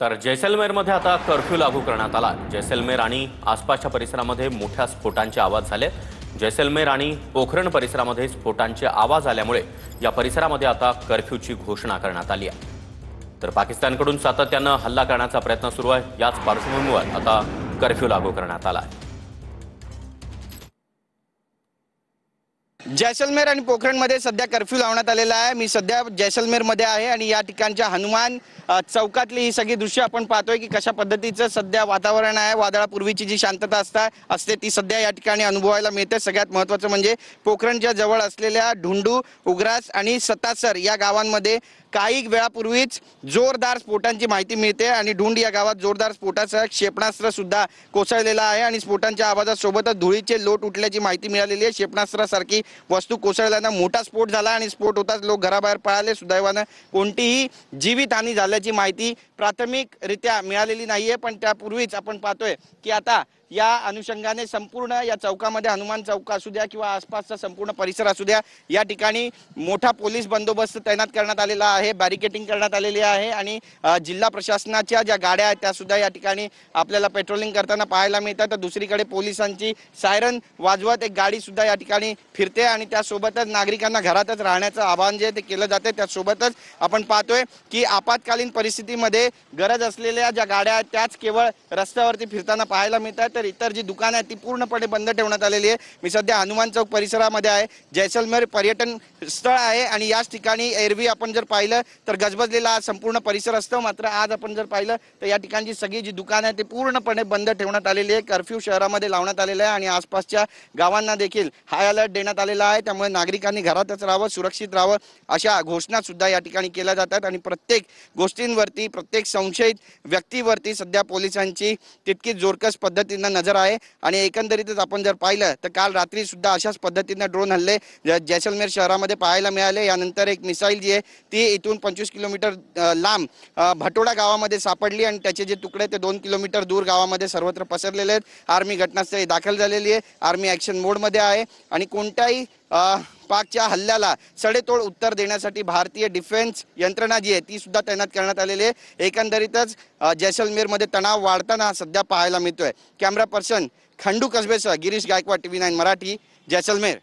तर जैसलमेरमध्ये आता कर्फ्यू लागू करण्यात आला। जैसलमेर आणि आसपासच्या परिसरामध्ये मोठ्या स्फोटांचे आवाज झाले। जैसलमेर आणि पोखरण परिसरामध्ये स्फोटांचे आवाज आल्यामुळे या परिसरामध्ये आता कर्फ्यूची घोषणा करण्यात आली आहे। तर पाकिस्तानकडून सातत्याने हल्ला करण्याचा प्रयत्न सुरू आहे। याच पार्श्वभूमीवर आता कर्फ्यू लागू करण्यात आला आहे। जैसलमेर आणि पोखरणमध्ये सध्या कर्फ्यू लावण्यात आलेला आहे। मी सध्या जैसलमेरमध्ये आहे आणि या ठिकाणच्या हनुमान चौकातली ही सगळी दृश्य आपण पाहतोय की कशा पद्धतीचं सध्या वातावरण आहे। वादळापूर्वीची जी शांतता असते ती सध्या या ठिकाणी अनुभवायला मिळते। सगळ्यात महत्त्वाचं म्हणजे पोखरणच्या जवळ असलेल्या ढुंडू, उग्रास आणि सतासर या गावांमध्ये काही वेळापूर्वीच जोरदार स्फोटांची माहिती मिळते आणि ढुंड या गावात जोरदार स्फोटासह क्षेपणास्त्र सुद्धा कोसळलेलं आहे आणि स्फोटांच्या आवाजासोबतच धुळीचे लोट उठल्याची माहिती मिळालेली आहे। क्षेपणास्त्रासारखी वस्तू कोसळल्यानं मोठा स्फोट झाला आणि स्फोट होताच लोक घराबाहेर पळाले। सुदैवानं कोणतीही जीवितहानी झाल्याची माहिती प्राथमिकरित्या मिळालेली नाहीये, पण त्यापूर्वीच आपण पाहतोय की आता या अनुषंगाने संपूर्ण या चौकामध्ये हनुमान चौक असू द्या किंवा आसपासचा संपूर्ण परिसर असू द्या या ठिकाणी मोठा पोलीस बंदोबस्त तैनात करण्यात आलेला आहे। बॅरिकेडिंग करण्यात आलेली आहे आणि जिल्हा प्रशासनाच्या ज्या गाड्या आहेत त्या सुद्धा या ठिकाणी आपल्याला पेट्रोलिंग करताना पाहायला मिळतात। तर दुसरीकडे पोलिसांची सायरन वाजवत एक गाडी सुद्धा या ठिकाणी फिरते आणि त्यासोबतच नागरिकांना घरातच राहण्याचं आवाहन जे ते केलं जाते। त्यासोबतच आपण पाहतोय की आपत्कालीन परिस्थितीमध्ये गरज असलेल्या ज्या गाड्या आहेत त्याच केवळ रस्त्यावरती फिरताना पाहायला मिळतात। तर इतर जी दुकानं आहेत ती पूर्णपणे बंद ठेवण्यात आलेली आहे। मी सध्या हनुमान चौक परिसरामध्ये आहे। जैसलमेर पर्यटन स्थळ आहे आणि याच ठिकाणी एरवी आपण जर पाहिलं तर गजबजलेला संपूर्ण परिसर असतो, मात्र आज आपण जर पाहिलं तर या ठिकाणची सगळी जी दुकानं आहेत ती पूर्णपणे बंद ठेवण्यात आलेली आहे। कर्फ्यू शहरामध्ये लावण्यात आलेला आहे आणि आसपासच्या गावांना देखील हाय अलर्ट देण्यात आलेला आहे। त्यामुळे नागरिकांनी घरातच राहावं, सुरक्षित राहावं अशा घोषणा सुद्धा या ठिकाणी केल्या जातात आणि प्रत्येक गोष्टींवरती, प्रत्येक संशयित व्यक्तीवरती सध्या पोलिसांची तितकीच जोरकस पद्धतीने नजर आहे। आणि एकंदरीतच आपण जर पाहिलं तर काल रात्री सुद्धा अशाच पद्धतीने ड्रोन हल्ले जैसलमेर शहरामध्ये पाहायला मिळाले। यानंतर एक मिसाईल जी आहे ती इथून 25 किलोमीटर लांब भटोडा गावामध्ये सापडली आणि त्याचे जे तुकडे ते 2 किलोमीटर दूर गावामध्ये सर्वत्र पसरलेले आहेत। आर्मी घटनास्थळी दाखल झालेली आहे, आर्मी ॲक्शन मोडमध्ये आहे आणि कोणत्याही पाकच्या हल्ल्याला सडेतोड उत्तर देण्यासाठी भारतीय डिफेन्स यंत्रणा जी आहे ती सुद्धा तैनात करण्यात आलेली आहे। एकंदरीतच जैसलमेरमध्ये तणाव वाढताना सध्या पाहायला मिळतोय। कॅमेरा पर्सन खंडू कसबेसह गिरीश गायकवाड, TV9 मराठी, जैसलमेर।